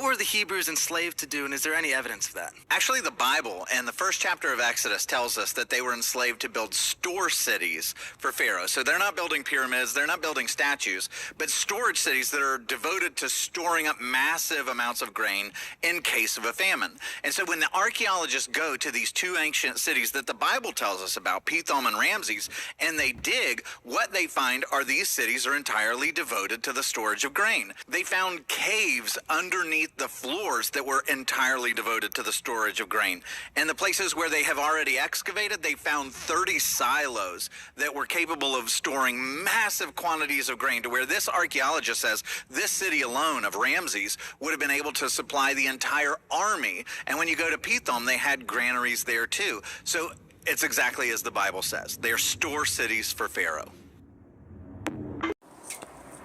What were the Hebrews enslaved to do, and is there any evidence of that? Actually, the Bible and the first chapter of Exodus tells us that they were enslaved to build store cities for Pharaoh. So they're not building pyramids, they're not building statues, but storage cities that are devoted to storing up massive amounts of grain in case of a famine. And so when the archaeologists go to these two ancient cities that the Bible tells us about, Pithom and Ramses, and they dig, what they find are these cities are entirely devoted to the storage of grain. They found caves underneath the floors that were entirely devoted to the storage of grain. And the places where they have already excavated, they found 30 silos that were capable of storing massive quantities of grain, to where this archaeologist says this city alone of Ramses would have been able to supply the entire army. And when you go to Pithom, they had granaries there too. So it's exactly as the Bible says. They're store cities for Pharaoh.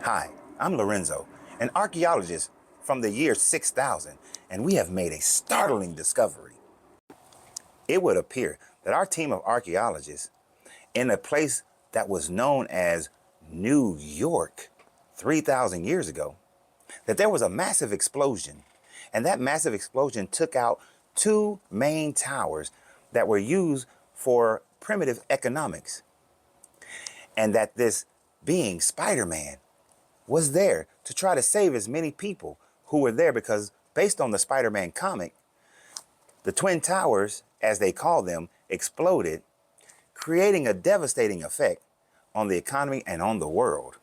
Hi, I'm Lorenzo, an archaeologist from the year 6000, and we have made a startling discovery. It would appear that our team of archaeologists, in a place that was known as New York 3,000 years ago, that there was a massive explosion, and that massive explosion took out two main towers that were used for primitive economics, and that this being, Spider-Man, was there to try to save as many people who were there, because based on the Spider-Man comic, the Twin Towers, as they call them, exploded, creating a devastating effect on the economy and on the world.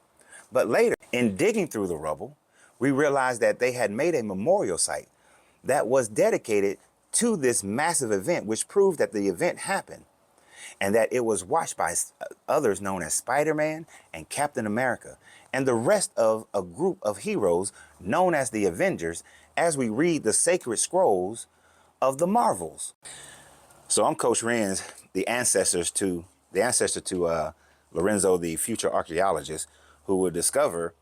But later, in digging through the rubble, we realized that they had made a memorial site that was dedicated to this massive event, which proved that the event happened, and that it was watched by others known as Spider-Man and Captain America, and the rest of a group of heroes known as the Avengers, as we read the sacred scrolls of the Marvels. So I'm Coach Renz, the ancestor to Lorenzo, the future archaeologist, who will discover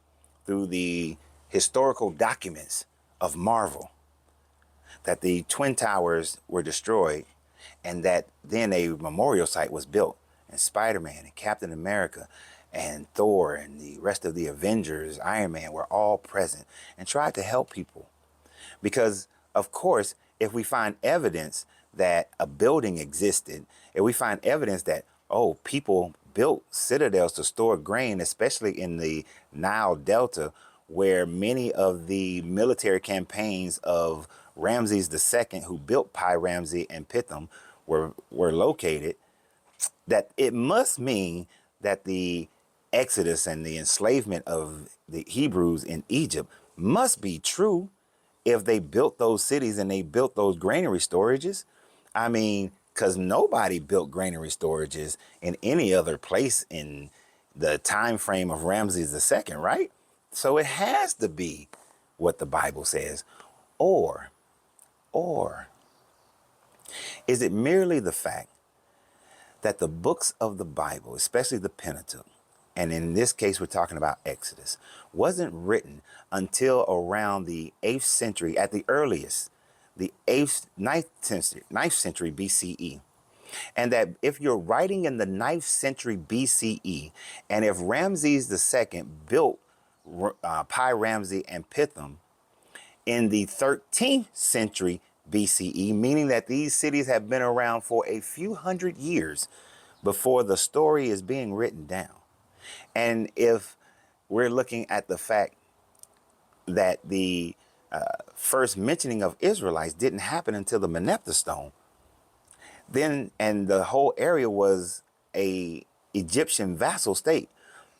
through the historical documents of Marvel that the Twin Towers were destroyed, and that then a memorial site was built, and Spider-Man and Captain America and Thor and the rest of the Avengers, Iron Man, were all present and tried to help people. Because, of course, if we find evidence that a building existed, if we find evidence that, oh, people built citadels to store grain, especially in the Nile Delta, where many of the military campaigns of Ramses II, who built Pi Ramsey and Pithom, were located, that it must mean that the Exodus and the enslavement of the Hebrews in Egypt must be true if they built those cities and they built those granary storages. I mean, because nobody built granary storages in any other place in the time frame of Ramses II, right? So it has to be what the Bible says. Or is it merely the fact that the books of the Bible, especially the Pentateuch, and in this case we're talking about Exodus, wasn't written until around the 8th century, at the earliest, the 9th century BCE. And that if you're writing in the 9th century BCE, and if Ramses II built Pi Ramsey and Pithom in the 13th century BCE, meaning that these cities have been around for a few hundred years before the story is being written down. And if we're looking at the fact that the first mentioning of Israelites didn't happen until the Merneptah stone, then, and the whole area was a Egyptian vassal state,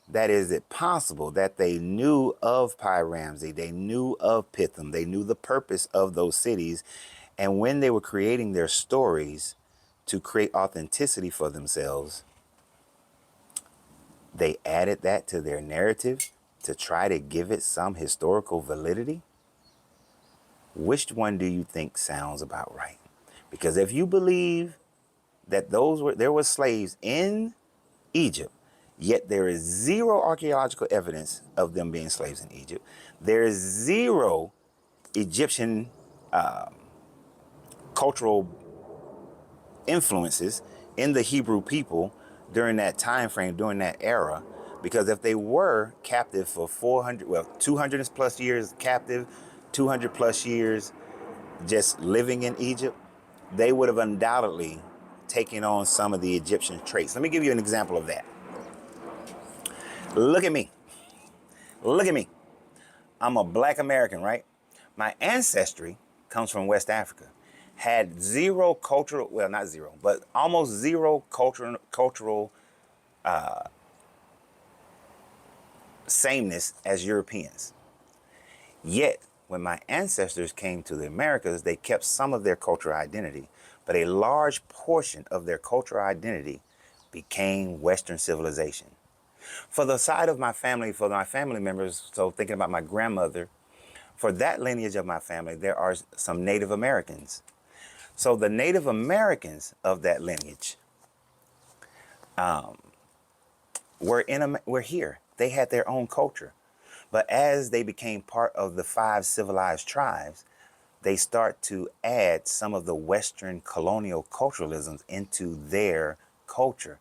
that is it possible that they knew of Pi Ramsey, they knew of Pithom, they knew the purpose of those cities, and when they were creating their stories to create authenticity for themselves, they added that to their narrative to try to give it some historical validity? Which one do you think sounds about right? Because if you believe that there were slaves in Egypt, yet there is zero archaeological evidence of them being slaves in Egypt, there is zero Egyptian cultural influences in the Hebrew people during that time frame, during that era, because if they were captive for 200 plus years captive, 200 plus years just living in Egypt, they would have undoubtedly taken on some of the Egyptian traits. Let me give you an example of that. Look at me. Look at me. I'm a black American, right? My ancestry comes from West Africa. Had zero cultural, well, not zero, but almost zero cultural sameness as Europeans. Yet, when my ancestors came to the Americas, they kept some of their cultural identity, but a large portion of their cultural identity became Western civilization. For the side of my family, for my family members, so thinking about my grandmother, for that lineage of my family, there are some Native Americans. So the Native Americans of that lineage were here. They had their own culture. But as they became part of the 5 civilized tribes, they start to add some of the Western colonial culturalisms into their culture.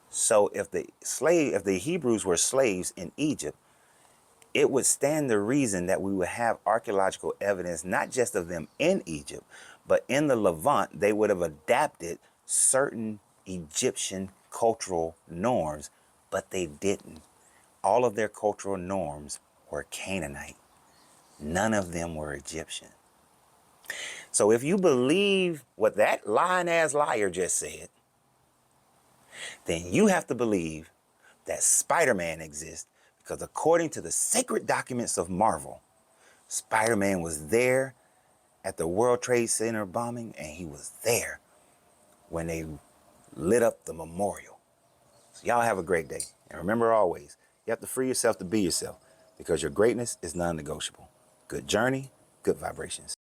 So if the Hebrews were slaves in Egypt, it would stand to reason that we would have archaeological evidence, not just of them in Egypt, but in the Levant, they would have adapted certain Egyptian cultural norms, but they didn't. All of their cultural norms were Canaanite. None of them were Egyptian. So if you believe what that lying-ass liar just said, then you have to believe that Spider-Man exists, because according to the sacred documents of Marvel, Spider-Man was there at the World Trade Center bombing, and he was there when they lit up the memorial. So y'all have a great day. And remember always, you have to free yourself to be yourself, because your greatness is non-negotiable. Good journey, good vibrations.